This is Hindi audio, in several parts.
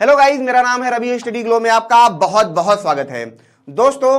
हेलो गाइस, मेरा नाम है रवि। स्टडी ग्लो में आपका बहुत बहुत स्वागत है। दोस्तों,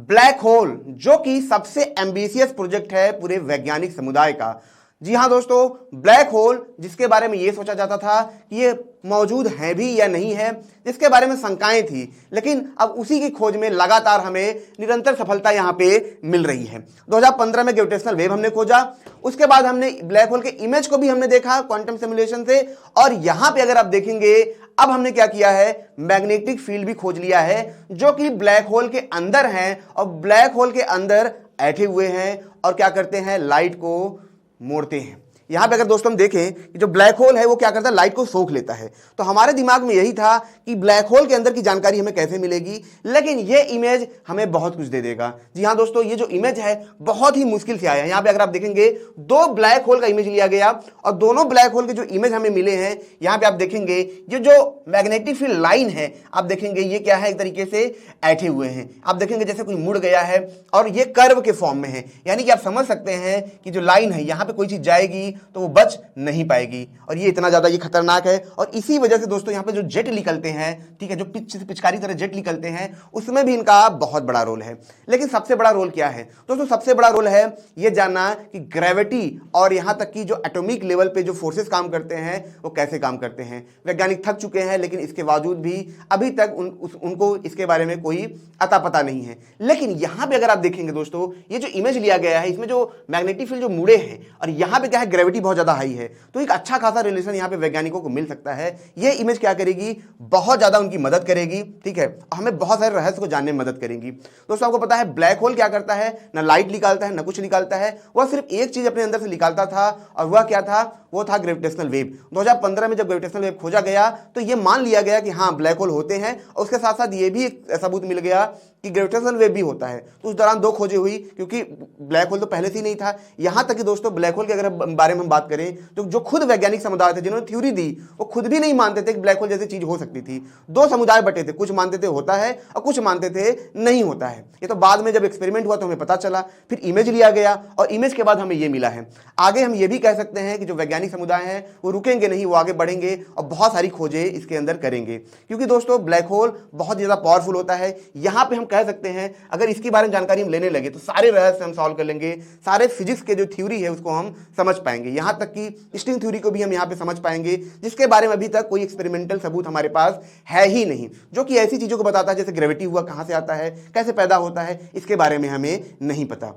ब्लैक होल जो कि सबसे एम्बिशियस प्रोजेक्ट है पूरे वैज्ञानिक समुदाय का। जी हां दोस्तों, ब्लैक होल जिसके बारे में यह सोचा जाता था कि ये मौजूद है भी या नहीं है, जिसके बारे में शंकाएं थी, लेकिन अब उसी की खोज में लगातार हमें निरंतर सफलता यहां पे मिल रही है। 2015 में ग्रेविटेशनल वेव हमने खोजा, उसके बाद हमने ब्लैक होल के इमेज को भी हमने देखा क्वांटम सिमुलेशन से, और यहां पे अगर आप देखेंगे अब हमने क्या किया है, मैग्नेटिक फील्ड भी खोज लिया है जो कि ब्लैक होल के अंदर है, और ब्लैक होल के अंदर ऐठे हुए हैं और क्या करते हैं, लाइट को मोड़ते हैं। यहां पे अगर दोस्तों हम देखें कि जो ब्लैक होल है वो क्या करता है, लाइट को सोख लेता है। तो हमारे दिमाग में यही था कि ब्लैक होल के अंदर की जानकारी हमें कैसे मिलेगी, लेकिन ये इमेज हमें बहुत कुछ दे देगा। जी हां दोस्तों, ये जो इमेज है बहुत ही मुश्किल से आया है। यहां पे अगर आप देखेंगे दो ब्लैक होल का इमेज लिया गया और दोनों ब्लैक होल के जो इमेज हमें मिले हैं, यहां पे आप देखेंगे ये जो मैग्नेटिक फील्ड लाइन है, आप देखेंगे ये क्या है, एक तरीके से ऐठे हुए हैं। आप देखेंगे जैसे कोई मुड़ गया है और ये कर्व के फॉर्म में है, यानी कि आप समझ सकते हैं कि जो लाइन है यहां पे कोई चीज जाएगी तो वो बच नहीं पाएगी, और ये इतना ज्यादा ये खतरनाक है। और इसी वजह से दोस्तों यहाँ पे जो जेट निकलते हैं, ठीक है, जो पिचकारी तरह जेट निकलते हैं, उसमें भी इनका बहुत बड़ा रोल है। लेकिन सबसे बड़ा रोल क्या है दोस्तों? सबसे बड़ा रोल है ये जानना कि ग्रेविटी और यहां तक कि जो एटॉमिक लेवल पे जो फोर्सेस काम करते हैं वो कैसे काम करते हैं। वैज्ञानिक थक चुके हैं, लेकिन इसके बावजूद भी अभी तक उनको इसके बारे में कोई अता पता नहीं है। लेकिन यहां पे अगर आप देखेंगे दोस्तों, ये जो इमेज लिया गया है इसमें जो मैग्नेटिक फील्ड जो मुड़े हैं और यहां पे क्या है, ग्रेविटी बहुत ज्यादा हाई है, तो एक अच्छा खासा रिलेशन यहां पे वैज्ञानिकों को मिल सकता है। ये इमेज क्या करेगी, बहुत ज्यादा उनकी मदद करेगी, ठीक है, हमें बहुत सारे रहस्य को जानने में मदद करेगी। दोस्तों आपको पता है ब्लैक होल क्या करता है, ना लाइट निकालता है ना कुछ निकालता है, वह सिर्फ एक चीज अपने अंदर से निकालता था, और वह क्या था, वो था ग्रेविटेशनल वेव। 2015 में जब ग्रेविटेशनल वेव खोजा गया तो यह मान लिया गया कि हाँ ब्लैक होल होते हैं, और उसके साथ साथ यह भी एक सबूत मिल गया कि ग्रेविटेशनल वेव भी होता है। तो उस दौरान दो खोजें हुई, क्योंकि ब्लैक होल तो पहले से ही नहीं था। यहां तक कि दोस्तों ब्लैक होल के अगर बारे में हम बात करें तो जो खुद वैज्ञानिक समुदाय थे जिन्होंने थ्योरी दी, वो खुद भी नहीं मानते थे कि ब्लैक होल जैसी चीज हो सकती थी। दो समुदाय बटे थे, कुछ मानते थे होता है और कुछ मानते थे नहीं होता है। ये तो बाद में जब एक्सपेरिमेंट हुआ तो हमें पता चला, फिर इमेज लिया गया और इमेज के बाद हमें ये मिला है। आगे हम ये भी कह सकते हैं कि जो वैज्ञानिक समुदाय है वो रुकेंगे नहीं, वो आगे बढ़ेंगे और बहुत सारी खोजें इसके अंदर करेंगे, क्योंकि दोस्तों ब्लैक होल बहुत ज्यादा पावरफुल होता है। यहां पे हम कह सकते हैं अगर इसके बारे में जानकारी हम लेने लगे तो सारे रहस्य हम सॉल्व कर लेंगे, सारे फिजिक्स के जो थ्योरी है उसको हम समझ पाएंगे, यहां तक कि स्ट्रिंग थ्योरी को भी हम यहां पे समझ पाएंगे, जिसके बारे में अभी तक कोई एक्सपेरिमेंटल सबूत हमारे पास है ही नहीं, जो कि ऐसी चीजों को बताता है जैसे ग्रेविटी हुआ, कहां से आता है, कैसे पैदा होता है, इसके बारे में हमें नहीं पता।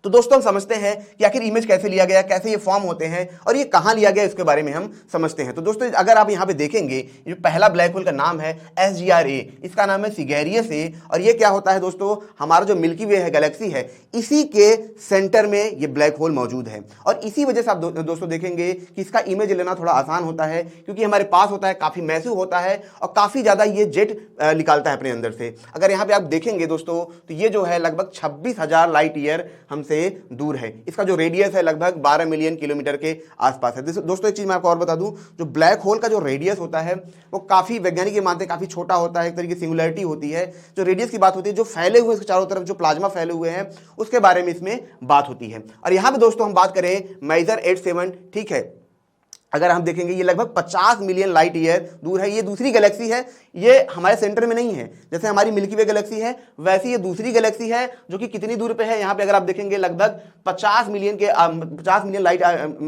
तो दोस्तों हम समझते हैं कि आखिर इमेज कैसे लिया गया, कैसे ये फॉर्म होते हैं और ये कहां लिया गया, इसके बारे में हम समझते हैं। तो दोस्तों अगर आप यहां पे देखेंगे, ये पहला ब्लैक होल का नाम है SGRA, इसका नाम है सिगेरियस ए, और ये क्या होता है दोस्तों, हमारा जो मिल्की वे है, गैलेक्सी है, इसी के सेंटर में ये ब्लैक होल मौजूद है। और इसी वजह से आप दोस्तों देखेंगे कि इसका इमेज लेना थोड़ा आसान होता है, क्योंकि हमारे पास होता है, काफी मैसिव होता है और काफी ज्यादा ये जेट निकालता है अपने अंदर से। अगर यहाँ पे आप देखेंगे दोस्तों तो ये जो है लगभग 26,000 लाइट ईयर हमसे दूर है। इसका जो रेडियस है लगभग 12 मिलियन किलोमीटर के आसपास है। दोस्तों एक चीज मैं आपको और बता दूं, जो ब्लैक होल का जो रेडियस होता है वो काफी वैज्ञानिक मानते हैं काफी छोटा होता है, एक तरीके की सिंगुलरिटी होती है। जो रेडियस की बात होती है, जो फैले हुए इसके चारों तरफ जो प्लाज्मा फैले हुए हैं उसके बारे में इसमें बात होती है। और यहां पे दोस्तों हम बात करें मेजर 87, ठीक है, अगर हम देखेंगे ये लगभग 50 मिलियन लाइट ईयर दूर है। ये दूसरी गैलेक्सी है, ये हमारे सेंटर में नहीं है। जैसे हमारी मिल्की वे गैलेक्सी है वैसी ये दूसरी गैलेक्सी है, जो कि कितनी दूर पे है, यहाँ पे अगर आप देखेंगे लगभग 50 मिलियन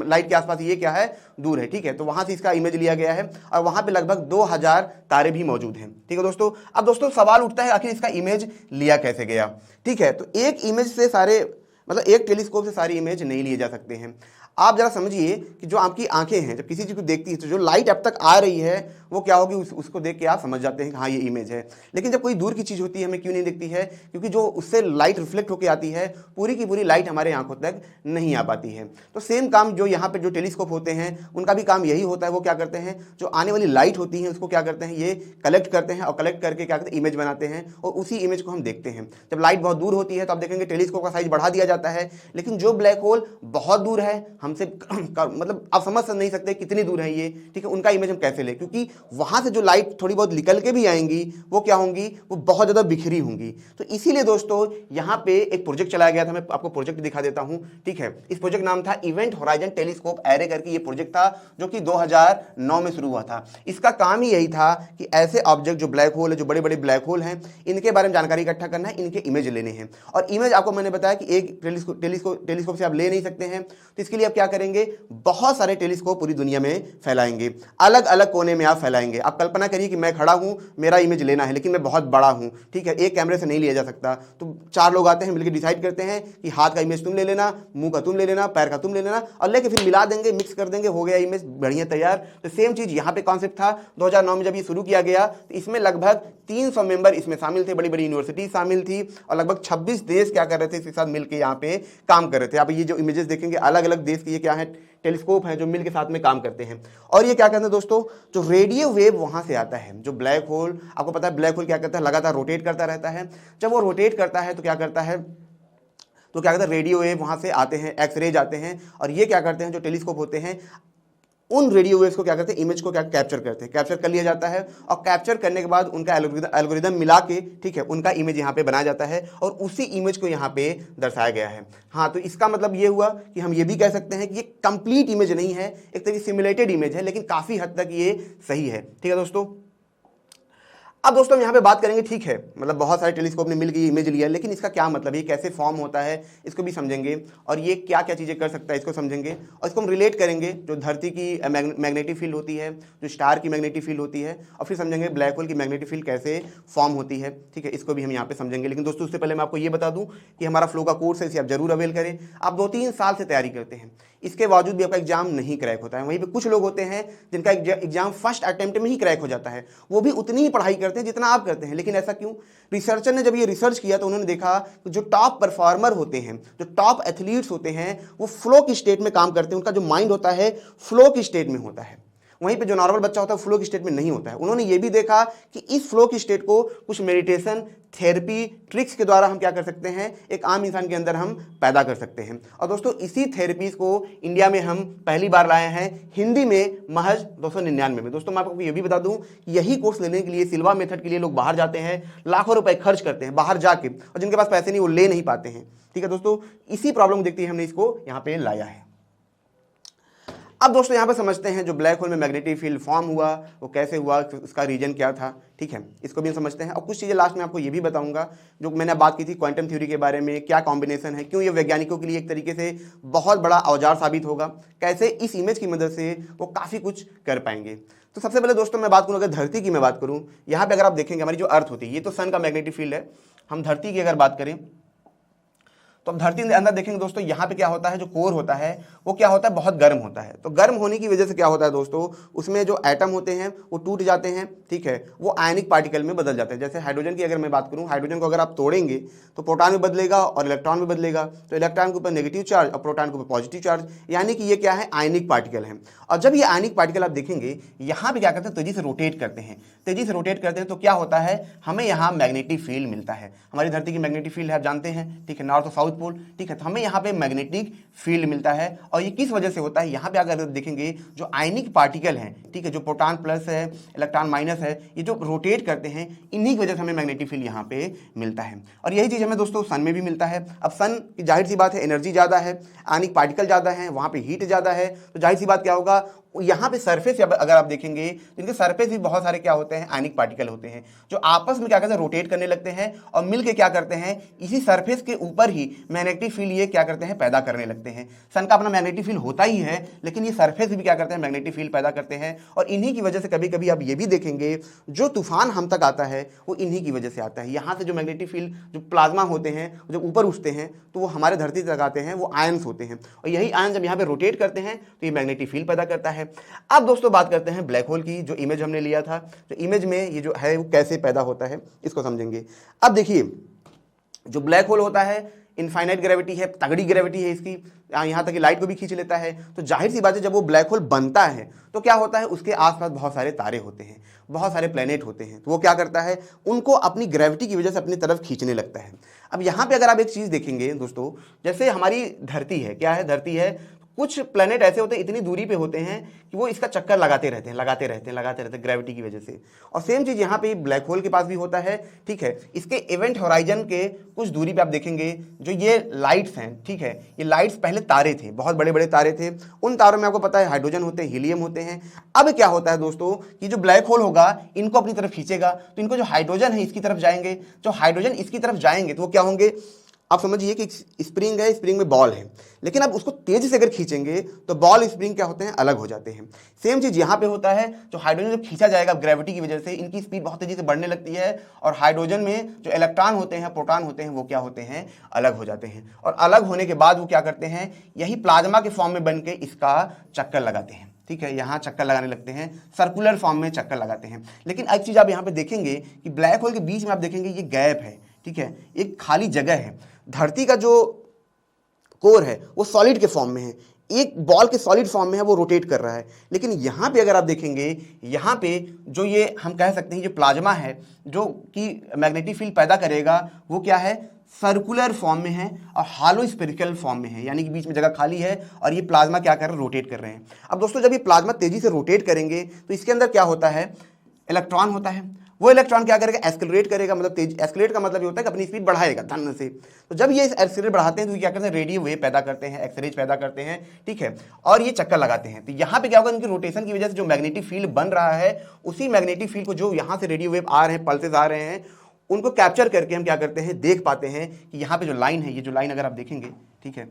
लाइट के आसपास ये क्या है, दूर है, ठीक है। तो वहां से इसका इमेज लिया गया है और वहां पे लगभग 2000 तारे भी मौजूद हैं, ठीक है दोस्तों। अब दोस्तों सवाल उठता है आखिर इसका इमेज लिया कैसे गया, ठीक है। तो एक इमेज से सारे, मतलब एक टेलीस्कोप से सारी इमेज नहीं लिए जा सकते हैं। आप जरा समझिए कि जो आपकी आंखें हैं जब किसी चीज को देखती है तो जो लाइट अब तक आ रही है वो क्या होगी, उसको देख के आप समझ जाते हैं कि हाँ ये इमेज है। लेकिन जब कोई दूर की चीज होती है हमें क्यों नहीं दिखती है, क्योंकि जो उससे लाइट रिफ्लेक्ट होकर आती है पूरी की पूरी लाइट हमारे आंखों तक नहीं आ पाती है। तो सेम काम जो यहाँ पे जो टेलीस्कोप होते हैं उनका भी काम यही होता है। वो क्या करते हैं, जो आने वाली लाइट होती है उसको क्या करते हैं, ये कलेक्ट करते हैं और कलेक्ट करके क्या करते हैं, इमेज बनाते हैं और उसी इमेज को हम देखते हैं। जब लाइट बहुत दूर होती है तो आप देखेंगे टेलीस्कोप का साइज बढ़ा दिया जाता है, लेकिन जो ब्लैक होल बहुत दूर है हमसे, मतलब आप समझ नहीं सकते कितनी दूर है ये, ठीक है, उनका इमेज हम कैसे लें, क्योंकि वहां से जो लाइट थोड़ी बहुत निकल के भी आएंगी वो क्या होंगी, वो बहुत ज़्यादा बिखरी होंगी। तो इसीलिए दोस्तों यहाँ पे एक प्रोजेक्ट चलाया गया था, मैं आपको प्रोजेक्ट दिखा देता हूँ, ठीक है। इस प्रोजेक्ट नाम था इवेंट होराइजन टेलीस्कोप एरे करके ये प्रोजेक्ट था, जो कि 2009 में शुरू हुआ था। इसका काम ही यही था कि ऐसे ऑब्जेक्ट जो ब्लैक होल है, जो बड़े बड़े ब्लैक होल हैं, इनके बारे में जानकारी इकट्ठा करना है, इनके इमेज लेने हैं। और इमेज आपको मैंने बताया कि एक टेलीस्कोप से आप ले नहीं सकते हैं, तो इसके लिए आप क्या करेंगे, बहुत सारे टेलीस्कोप पूरी दुनिया में फैलाएंगे, अलग अलग कोने में आप फैलाएंगे। आप कल्पना करिए कि मैं खड़ा हूं, मेरा इमेज लेना है, लेकिन मैं बहुत बड़ा हूं, ठीक है, एक कैमरे से नहीं लिया जा सकता। तो 4 लोग आते हैं, मिलकर डिसाइड करते हैं कि हाथ का इमेज तुम ले लेना, मुंह का तुम ले लेना, पैर का तुम ले लेना, और लेके फिर मिला देंगे, मिक्स कर देंगे, हो गया इमेज बढ़िया तैयार। तो सेम चीज यहाँ पे कॉन्सेप्ट था 2009 में जब ये शुरू किया गया। तो इसमें लगभग 300 मेंबर इसमें शामिल थे, बड़ी बड़ी यूनिवर्सिटी शामिल थी, और लगभग 26 देश क्या कर रहे थे, इसके साथ मिलकर यहाँ पे काम कर रहे थे। आप ये जो इमेजेस देखेंगे अलग अलग देश की, ये क्या है, टेलीस्कोप है जो मिलकर साथ में काम करते हैं। और ये क्या करते हैं दोस्तों, जो रेडियो वेव वहां से आता है, जो ब्लैक होल, आपको पता है ब्लैक होल क्या करता है, लगातार रोटेट करता रहता है। जब वो रोटेट करता है तो क्या करता है, रेडियो वेव वहां से आते हैं, एक्सरेज आते हैं, और ये क्या करते हैं, जो टेलीस्कोप होते हैं उन रेडियो वेव्स को क्या करते हैं, इमेज को क्या कैप्चर करते हैं, कैप्चर कर लिया जाता है, और कैप्चर करने के बाद उनका एल्गोरिदम मिला के, ठीक है, उनका इमेज यहाँ पे बनाया जाता है, और उसी इमेज को यहाँ पे दर्शाया गया है। हाँ, तो इसका मतलब ये हुआ कि हम ये भी कह सकते हैं कि ये कंप्लीट इमेज नहीं है, एक तरह की सिमुलेटेड इमेज है, लेकिन काफ़ी हद तक ये सही है, ठीक है दोस्तों। अब दोस्तों हम यहाँ पे बात करेंगे, ठीक है, मतलब बहुत सारे टेलीस्कोप ने मिलकर ये इमेज लिया, लेकिन इसका क्या मतलब है, ये कैसे फॉर्म होता है, इसको भी समझेंगे, और ये क्या क्या चीज़ें कर सकता है इसको समझेंगे, और इसको हम रिलेट करेंगे जो धरती की मैग्नेटिक फील्ड होती है, जो स्टार की मैग्नेटिक फील्ड होती है, और फिर समझेंगे ब्लैक होल की मैग्नेटिक फील्ड कैसे फॉर्म होती है, ठीक है, इसको भी हम यहाँ पे समझेंगे। लेकिन दोस्तों उससे पहले मैं आपको ये बता दूँ कि हमारा फ्लो का कोर्स है, इसे आप जरूर अवेल करें। आप 2-3 साल से तैयारी करते हैं, इसके बावजूद भी आपका एग्जाम नहीं क्रैक होता है। वहीं पे कुछ लोग होते हैं जिनका एग्जाम फर्स्ट अटेम्प्ट में ही क्रैक हो जाता है, वो भी उतनी ही पढ़ाई करते हैं जितना आप करते हैं। लेकिन ऐसा क्यों? रिसर्चर ने जब ये रिसर्च किया तो उन्होंने देखा कि जो टॉप परफॉर्मर होते हैं, जो टॉप एथलीट्स होते हैं, वो फ्लो की स्टेट में काम करते हैं, उनका जो माइंड होता है फ्लो की स्टेट में होता है। वहीं पे जो नॉर्मल बच्चा होता है फ्लो की स्टेट में नहीं होता है। उन्होंने ये भी देखा कि इस फ्लो की स्टेट को कुछ मेडिटेशन, थेरेपी, ट्रिक्स के द्वारा हम क्या कर सकते हैं, एक आम इंसान के अंदर हम पैदा कर सकते हैं। और दोस्तों इसी थेरेपीज को इंडिया में हम पहली बार लाए हैं हिंदी में महज 299 में। दोस्तों मैं आपको ये भी बता दूं, यही कोर्स लेने के लिए, सिल्वा मेथड के लिए लोग बाहर जाते हैं, लाखों रुपए खर्च करते हैं बाहर जाके, और जिनके पास पैसे नहीं वो ले नहीं पाते हैं, ठीक है दोस्तों। इसी प्रॉब्लम देखते ही हमने इसको यहाँ पे लाया है। अब दोस्तों यहाँ पे समझते हैं जो ब्लैक होल में मैग्नेटिक फील्ड फॉर्म हुआ वो कैसे हुआ, उसका रीजन क्या था, ठीक है, इसको भी हम समझते हैं। और कुछ चीज़ें लास्ट में आपको ये भी बताऊंगा जो मैंने बात की थी क्वांटम थ्योरी के बारे में, क्या कॉम्बिनेशन है, क्यों ये वैज्ञानिकों के लिए एक तरीके से बहुत बड़ा औजार साबित होगा, कैसे इस इमेज की मदद से वो काफ़ी कुछ कर पाएंगे। तो सबसे पहले दोस्तों मैं बात करूँ, अगर धरती की मैं बात करूँ, यहाँ पर अगर आप देखेंगे हमारी जो अर्थ होती है, ये तो सन का मैग्नेटिक फील्ड है। हम धरती की अगर बात करें तो अब धरती के अंदर देखेंगे दोस्तों, यहाँ पे क्या होता है, जो कोर होता है वो क्या होता है, बहुत गर्म होता है। तो गर्म होने की वजह से क्या होता है दोस्तों, उसमें जो एटम होते हैं वो टूट जाते हैं, ठीक है, वो आयनिक पार्टिकल में बदल जाते हैं। जैसे हाइड्रोजन की अगर मैं बात करूँ, हाइड्रोजन को अगर आप तोड़ेंगे तो प्रोटॉन में बदलेगा और इलेक्ट्रॉन में बदलेगा। तो इलेक्ट्रॉन के ऊपर नेगेटिव चार्ज और प्रोटॉन के ऊपर पॉजिटिव चार्ज, यानी कि ये क्या है, आयनिक पार्टिकल है। और जब ये आयनिक पार्टिकल आप देखेंगे यहाँ पे क्या करते हैं, तेजी से रोटेट करते हैं, तेजी से रोटेट करते हैं, तो क्या होता है, हमें यहाँ मैग्नेटिक फील्ड मिलता है। हमारी धरती की मैग्नेटिक फील्ड है, आप जानते हैं, ठीक है, नॉर्थ और साउथ पोल, ठीक है। तो हमें यहाँ पे मैग्नेटिक फील्ड मिलता है, और ये किस वजह से होता है, यहाँ पे अगर देखेंगे जो आयनिक पार्टिकल हैं, ठीक है, जो प्रोटॉन प्लस है, इलेक्ट्रॉन माइनस है, ये जो रोटेट करते हैं, इन्हीं की वजह से हमें मैग्नेटिक फील्ड यहाँ पे मिलता है। और यही चीज़ हमें दोस्तों सन में भी मिलता है। अब सन की जाहिर सी बात है एनर्जी ज़्यादा है, आयनिक पार्टिकल ज़्यादा है, वहाँ पे हीट ज़्यादा है, तो जाहिर सी बात क्या होगा, यहाँ पे सरफेस अगर आप देखेंगे इनके सरफेस भी बहुत सारे क्या होते हैं, आयनिक पार्टिकल होते हैं, जो आपस में क्या करते हैं, रोटेट करने लगते हैं, और मिलके क्या करते हैं, इसी सरफेस के ऊपर ही मैग्नेटिक फील्ड ये क्या करते हैं, पैदा करने लगते हैं। सन का अपना मैग्नेटिक फील्ड होता ही है, लेकिन ये सरफेस भी क्या करते हैं, मैग्नेटिक फील्ड पैदा करते हैं। और इन्हीं की वजह से कभी कभी आप ये भी देखेंगे जो तूफान हम तक आता है वो इन्हीं की वजह से आता है। यहाँ से जो मैग्नेटिक फील्ड, जो प्लाज्मा होते हैं, जब ऊपर उठते हैं तो वो हमारे धरती तक आते हैं, वो आयंस होते हैं, और यही आयन जब यहाँ पे रोटेट करते हैं तो ये मैग्नेटिक फील्ड पैदा करता है। अब दोस्तों बात करते हैं ब्लैक होल की, जो इमेज हमने लिया था, तो इमेज में ये जो है वो कैसे पैदा होता है इसको समझेंगे। अब देखिए जो ब्लैक होल होता है इनफाइनाइट ग्रेविटी है, तगड़ी ग्रेविटी है इसकी, यहाँ तक कि लाइट को भी खींच लेता है। तो जाहिर सी बात है जब वो ब्लैक होल बनता है तो क्या होता है, उसके आसपास बहुत सारे तारे होते हैं, बहुत सारे प्लेनेट होते हैं, तो वो क्या करता है, उनको अपनी ग्रेविटी की वजह से अपनी तरफ खींचने लगता है। अब यहाँ पे अगर आप एक चीज़ देखेंगे दोस्तों, जैसे हमारी धरती है, क्या है, धरती है, कुछ प्लेनेट ऐसे होते हैं इतनी दूरी पे होते हैं कि वो इसका चक्कर लगाते रहते हैं ग्रेविटी की वजह से। और सेम चीज यहाँ पे ब्लैक होल के पास भी होता है, ठीक है। इसके इवेंट होराइजन के कुछ दूरी पे आप देखेंगे जो ये लाइट्स हैं, ठीक है, ये लाइट्स पहले तारे थे, बहुत बड़े बड़े तारे थे। उन तारों में आपको पता है हाइड्रोजन होते हैं, हीलियम होते हैं। अब क्या होता है दोस्तों कि जो ब्लैक होल होगा इनको अपनी तरफ खींचेगा, तो इनको जो हाइड्रोजन है इसकी तरफ जाएंगे, जो हाइड्रोजन इसकी तरफ जाएंगे तो वो क्या होंगे, आप समझिए कि स्प्रिंग है, स्प्रिंग में बॉल है, लेकिन अब उसको तेजी से अगर खींचेंगे तो बॉल स्प्रिंग क्या होते हैं, अलग हो जाते हैं। सेम चीज यहां पे होता है, जो हाइड्रोजन जब खींचा जाएगा ग्रेविटी की वजह से इनकी स्पीड बहुत तेजी से बढ़ने लगती है, और हाइड्रोजन में जो इलेक्ट्रॉन होते हैं, प्रोटॉन होते हैं, वो क्या होते हैं, अलग हो जाते हैं। और अलग होने के बाद वो क्या करते हैं, यही प्लाज्मा के फॉर्म में बन के इसका चक्कर लगाते हैं, ठीक है, यहाँ चक्कर लगाने लगते हैं, सर्कुलर फॉर्म में चक्कर लगाते हैं। लेकिन एक चीज आप यहाँ पे देखेंगे कि ब्लैक होल के बीच में आप देखेंगे ये गैप है, ठीक है, एक खाली जगह है। धरती का जो कोर है वो सॉलिड के फॉर्म में है, एक बॉल के सॉलिड फॉर्म में है, वो रोटेट कर रहा है। लेकिन यहाँ पे अगर आप देखेंगे, यहाँ पे जो ये हम कह सकते हैं जो प्लाज्मा है जो कि मैग्नेटिक फील्ड पैदा करेगा, वो क्या है, सर्कुलर फॉर्म में है और हालो स्फेरिकल फॉर्म में है, यानी कि बीच में जगह खाली है और ये प्लाज्मा क्या कर रहे हैं, रोटेट कर रहे हैं। अब दोस्तों जब ये प्लाज्मा तेजी से रोटेट करेंगे तो इसके अंदर क्या होता है, इलेक्ट्रॉन होता है। वो इलेक्ट्रॉन क्या करेगा, एस्केलरेट करेगा, मतलब तेज, एस्केलेट का मतलब ये होता है कि अपनी स्पीड बढ़ाएगा धन से। तो जब ये एस्केलेट बढ़ाते हैं तो क्या करते हैं, रेडियो वेव पैदा करते हैं, एक्सरेज पैदा करते हैं, ठीक है, और ये चक्कर लगाते हैं। तो यहाँ पे क्या होगा, इनकी रोटेशन की वजह से जो मैग्नेटिक फील्ड बन रहा है, उसी मैग्नेटिक फील्ड को जो यहाँ से रेडियो वेव आ रहे हैं, पल्सेस आ रहे हैं, उनको कैप्चर करके हम क्या करते हैं, देख पाते हैं कि यहाँ पे जो लाइन है, ये जो लाइन अगर आप देखेंगे, ठीक है,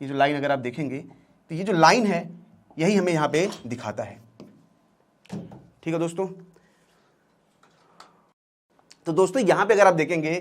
ये जो लाइन अगर आप देखेंगे तो ये जो लाइन है यही हमें यहाँ पे दिखाता है, ठीक है दोस्तों। तो दोस्तों यहां पे अगर आप देखेंगे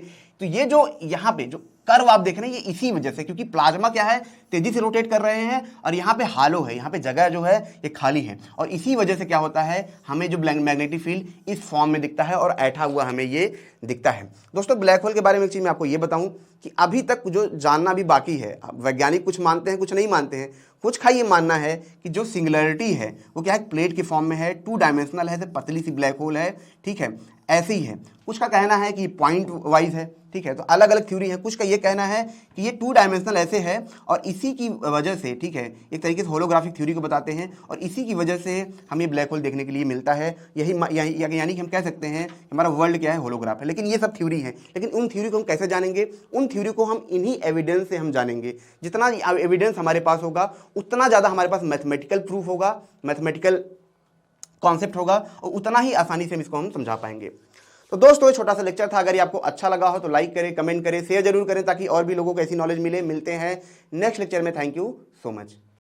तो ये जो यहां पे जो कर्व आप देख रहे हैं, ये इसी वजह से, क्योंकि प्लाज्मा क्या है, तेजी से रोटेट कर रहे हैं और यहाँ पे हालो है, यहाँ पे जगह जो है ये खाली है, और इसी वजह से क्या होता है, हमें जो मैग्नेटिक फील्ड इस फॉर्म में दिखता है और ऐठा हुआ हमें ये दिखता है। दोस्तों ब्लैक होल के बारे में एक चीज मैं आपको ये बताऊं कि अभी तक जो जानना भी बाकी है, वैज्ञानिक कुछ मानते हैं कुछ नहीं मानते हैं। कुछ का ये मानना है कि जो सिंगुलैरिटी है वो क्या है, प्लेट के फॉर्म में है, 2 डायमेंशनल है, पतली सी ब्लैक होल है, ठीक है, ऐसे ही है। कुछ का कहना है कि पॉइंट वाइज है, ठीक है, तो अलग अलग थ्योरी है। कुछ का ये कहना है कि ये 2 डायमेंशनल ऐसे है और इसी की वजह से, ठीक है, एक तरीके से होलोग्राफिक थ्योरी को बताते हैं और इसी की वजह से हमें ब्लैक होल देखने के लिए मिलता है। यानी कि हम कह सकते हैं हमारा वर्ल्ड क्या है, होलोग्राफ है। लेकिन ये सब थ्योरी है, लेकिन उन थ्योरी को हम कैसे जानेंगे, उन थ्योरी को हम इन्हीं एविडेंस से हम जानेंगे। जितना एविडेंस हमारे पास होगा उतना ज़्यादा हमारे पास मैथमेटिकल प्रूफ होगा, मैथमेटिकल कॉन्सेप्ट होगा, और उतना ही आसानी से हम इसको हम समझा पाएंगे। तो दोस्तों ये छोटा सा लेक्चर था, अगर ये आपको अच्छा लगा हो तो लाइक करें, कमेंट करें, शेयर जरूर करें ताकि और भी लोगों को ऐसी नॉलेज मिले। मिलते हैं नेक्स्ट लेक्चर में। Thank you so much.